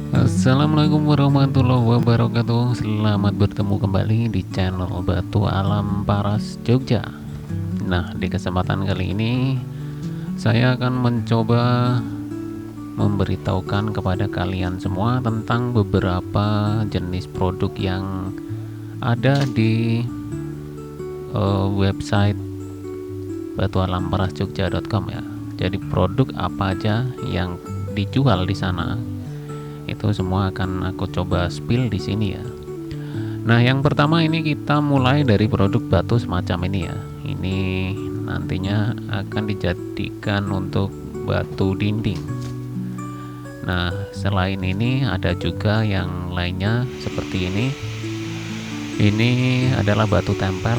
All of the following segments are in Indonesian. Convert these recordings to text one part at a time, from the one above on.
Assalamualaikum warahmatullahi wabarakatuh. Selamat bertemu kembali di channel Batu Alam Paras Jogja. Nah, di kesempatan kali ini saya akan mencoba memberitahukan kepada kalian semua tentang beberapa jenis produk yang ada di website batualamparasjogja.com ya. Jadi produk apa aja yang dijual di sana itu semua akan aku coba spill di sini ya. Nah, yang pertama ini kita mulai dari produk batu semacam ini ya. Ini nantinya akan dijadikan untuk batu dinding. Nah, selain ini ada juga yang lainnya seperti ini. Ini adalah batu tempel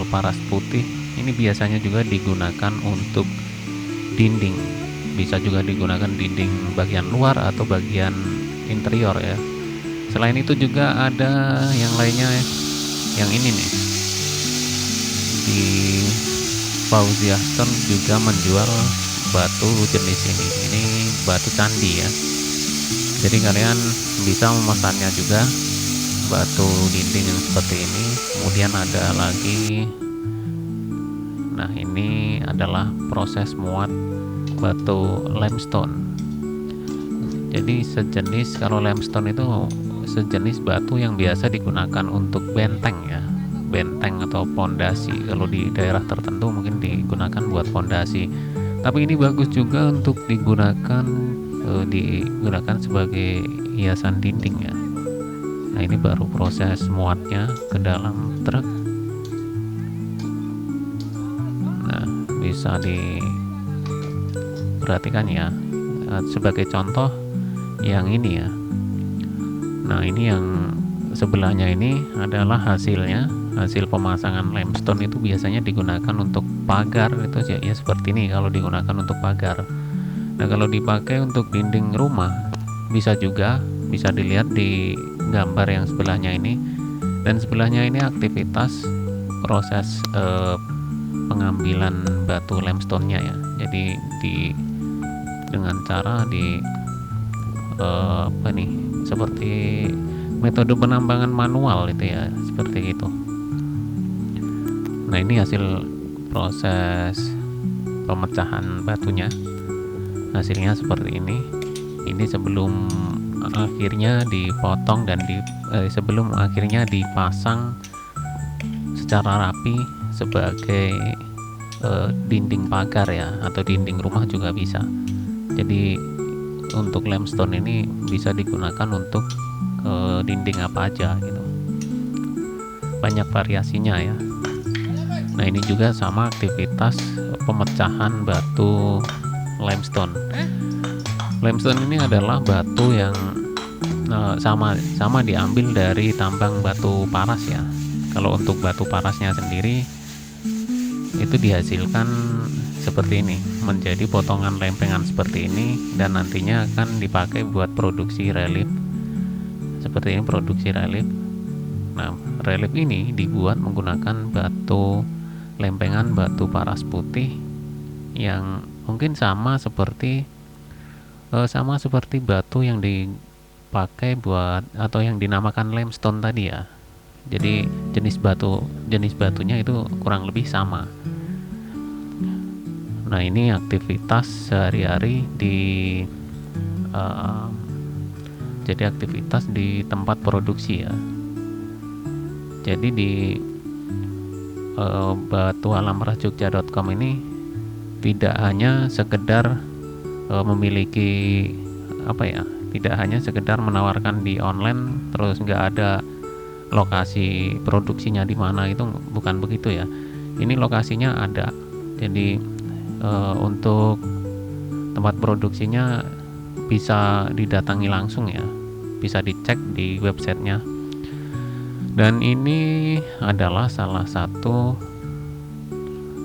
paras putih. Ini biasanya juga digunakan untuk dinding. Bisa juga digunakan dinding bagian luar atau bagian interior ya. Selain itu juga ada yang lainnya, yang ini nih, di Fauzia Stone juga menjual batu jenis ini batu candi ya. Jadi kalian bisa memesannya juga, batu dinding yang seperti ini. Kemudian ada lagi, nah ini adalah proses muat batu limestone. Jadi sejenis, kalau limestone itu sejenis batu yang biasa digunakan untuk benteng ya, benteng atau pondasi. Kalau di daerah tertentu mungkin digunakan buat pondasi, tapi ini bagus juga untuk digunakan sebagai hiasan dinding ya. Nah, ini baru proses muatnya ke dalam truk. Nah, bisa diperhatikan ya. Sebagai contoh yang ini ya. Nah, ini yang sebelahnya ini adalah hasilnya, hasil pemasangan limestone. Itu biasanya digunakan untuk pagar, itu ya seperti ini kalau digunakan untuk pagar. Nah, kalau dipakai untuk dinding rumah bisa juga, bisa dilihat di gambar yang sebelahnya ini. Dan sebelahnya ini aktivitas proses pengambilan batu limestone-nya ya. Jadi dengan cara seperti metode penambangan manual itu ya, seperti itu. Nah, ini hasil proses pemecahan batunya, hasilnya seperti ini. Ini sebelum akhirnya dipotong dan sebelum akhirnya dipasang secara rapi sebagai dinding pagar ya, atau dinding rumah juga bisa. Jadi untuk limestone ini bisa digunakan untuk dinding apa aja gitu, banyak variasinya ya. Nah, ini juga sama aktivitas pemecahan batu limestone. Limestone ini adalah batu yang sama diambil dari tambang batu paras ya. Kalau untuk batu parasnya sendiri itu dihasilkan seperti ini, menjadi potongan lempengan seperti ini, dan nantinya akan dipakai buat produksi relief seperti ini, produksi relief. Nah, relief ini dibuat menggunakan batu lempengan batu paras putih yang mungkin sama seperti batu yang dipakai buat atau yang dinamakan limestone tadi ya. Jadi jenis batunya itu kurang lebih sama. Nah, ini aktivitas sehari-hari jadi aktivitas di tempat produksi ya. Jadi di batualamparasjogja.com ini tidak hanya sekedar memiliki tidak hanya sekedar menawarkan di online terus nggak ada lokasi produksinya di mana, itu bukan begitu ya. Ini lokasinya ada. Jadi untuk tempat produksinya bisa didatangi langsung ya, bisa dicek di websitenya. Dan ini adalah salah satu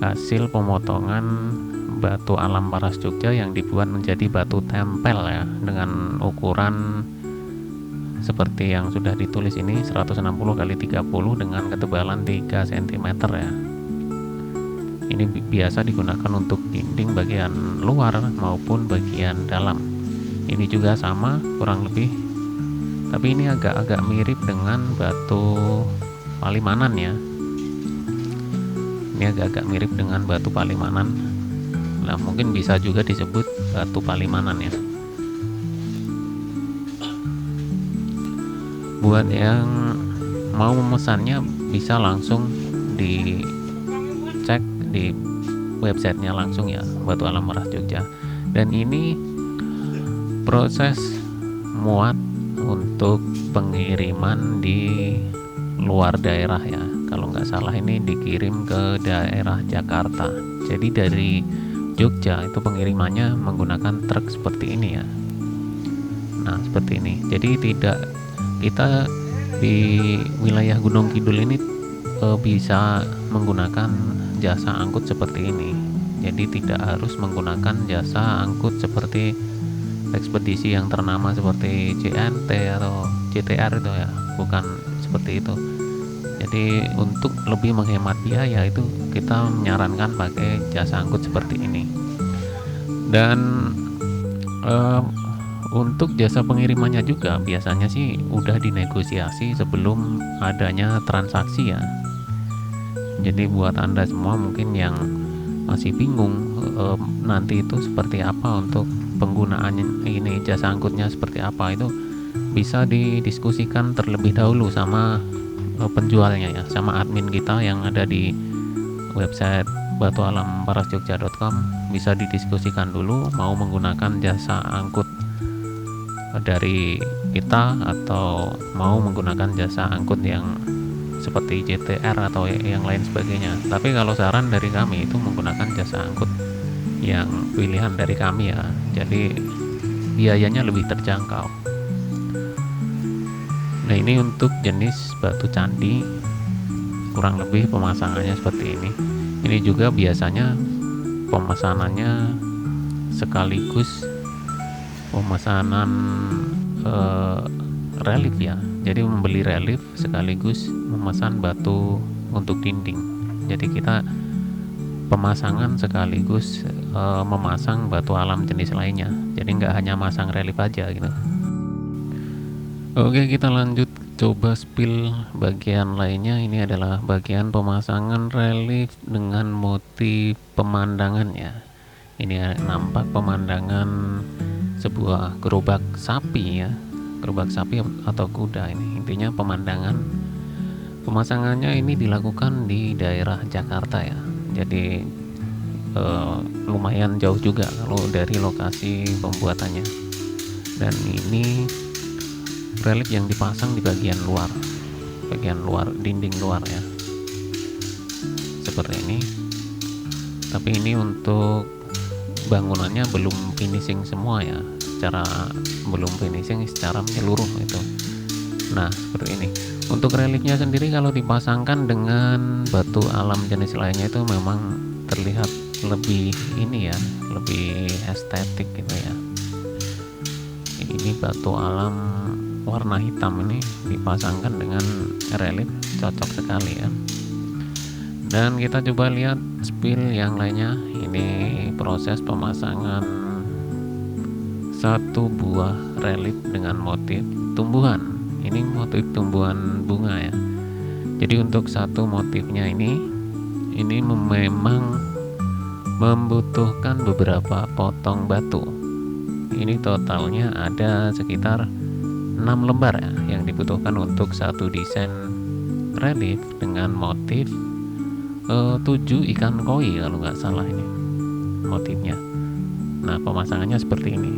hasil pemotongan batu alam Paras Jogja yang dibuat menjadi batu tempel ya, dengan ukuran seperti yang sudah ditulis ini, 160 x 30 dengan ketebalan 3 cm ya. Ini biasa digunakan untuk dinding bagian luar maupun bagian dalam. Ini juga sama kurang lebih, tapi ini agak mirip dengan batu Palimanan ya. Ini agak mirip dengan batu Palimanan. Nah, mungkin bisa juga disebut batu Palimanan ya. Buat yang mau memesannya bisa langsung dicek di websitenya langsung ya, Batu Alam Meras Jogja. Dan ini proses muat untuk pengiriman di luar daerah ya. Kalau nggak salah ini dikirim ke daerah Jakarta. Jadi dari Jogja itu pengirimannya menggunakan truk seperti ini ya. Nah, seperti ini. Jadi tidak, kita di wilayah Gunung Kidul ini bisa menggunakan jasa angkut seperti ini. Jadi tidak harus menggunakan jasa angkut seperti ekspedisi yang ternama seperti JNT atau JTR itu ya, bukan seperti itu. Jadi untuk lebih menghemat biaya itu kita menyarankan pakai jasa angkut seperti ini. Dan untuk jasa pengirimannya juga biasanya sih udah dinegosiasi sebelum adanya transaksi ya. Jadi buat Anda semua mungkin yang masih bingung nanti itu seperti apa untuk penggunaan ini, jasa angkutnya seperti apa, itu bisa didiskusikan terlebih dahulu sama penjualnya ya, sama admin kita yang ada di website batualamparasjogja.com. Bisa didiskusikan dulu mau menggunakan jasa angkut dari kita atau mau menggunakan jasa angkut yang seperti JTR atau yang lain sebagainya. Tapi kalau saran dari kami itu menggunakan jasa angkut yang pilihan dari kami ya, jadi biayanya lebih terjangkau. Nah, ini untuk jenis batu candi kurang lebih pemasangannya seperti ini. Ini juga biasanya pemesanannya sekaligus pemesanan relief ya. Jadi membeli relief sekaligus memesan batu untuk dinding. Jadi kita pemasangan sekaligus memasang batu alam jenis lainnya. Jadi nggak hanya masang relief aja gitu. Oke, kita lanjut coba spill bagian lainnya. Ini adalah bagian pemasangan relief dengan motif pemandangan ya. Ini nampak pemandangan sebuah gerobak sapi ya, gerobak sapi atau kuda. Ini intinya pemandangan. Pemasangannya ini dilakukan di daerah Jakarta ya. Jadi lumayan jauh juga kalau dari lokasi pembuatannya. Dan ini relief yang dipasang di bagian luar dinding luar ya, seperti ini. Tapi ini untuk bangunannya belum finishing semua ya, belum finishing secara menyeluruh itu. Nah, seperti ini. Untuk reliefnya sendiri kalau dipasangkan dengan batu alam jenis lainnya itu memang terlihat lebih ini ya, lebih estetik gitu ya. Ini batu alam warna hitam ini dipasangkan dengan relief, cocok sekali ya. Dan kita coba lihat spill yang lainnya. Ini proses pemasangan satu buah relief dengan motif tumbuhan. Ini motif tumbuhan bunga ya. Jadi untuk satu motifnya ini memang membutuhkan beberapa potong batu. Ini totalnya ada sekitar 6 lembar ya yang dibutuhkan untuk satu desain relief dengan motif 7 ikan koi kalau nggak salah ini motifnya. Nah, pemasangannya seperti ini.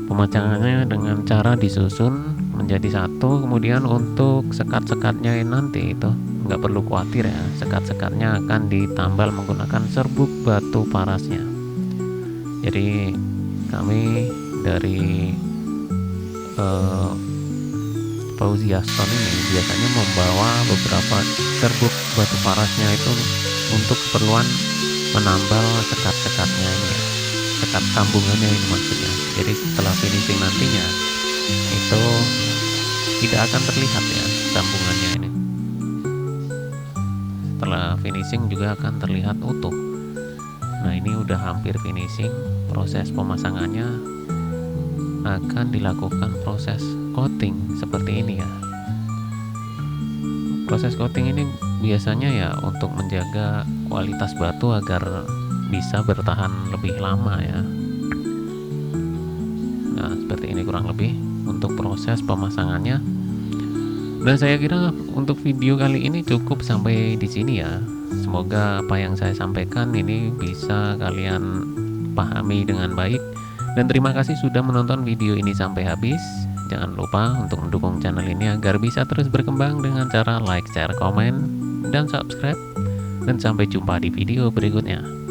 Pemasangannya dengan cara disusun menjadi satu. Kemudian untuk sekat-sekatnya nanti itu nggak perlu khawatir ya, sekat-sekatnya akan ditambal menggunakan serbuk batu parasnya. Jadi kami dari Fauzi Aston ini biasanya membawa beberapa serbuk batu parasnya itu untuk keperluan menambal sekat-sekatnya ini ya, sekat sambungannya ini maksudnya. Jadi setelah finishing nantinya itu tidak akan terlihat ya sambungannya ini. Setelah finishing juga akan terlihat utuh. Nah, ini sudah hampir finishing, proses pemasangannya akan dilakukan proses coating seperti ini ya. Proses coating ini biasanya ya untuk menjaga kualitas batu agar bisa bertahan lebih lama ya. Nah, seperti ini kurang lebih untuk proses pemasangannya. Dan saya kira untuk video kali ini cukup sampai di sini ya. Semoga apa yang saya sampaikan ini bisa kalian pahami dengan baik. Dan terima kasih sudah menonton video ini sampai habis. Jangan lupa untuk mendukung channel ini agar bisa terus berkembang dengan cara like, share, komen, dan subscribe. Dan sampai jumpa di video berikutnya.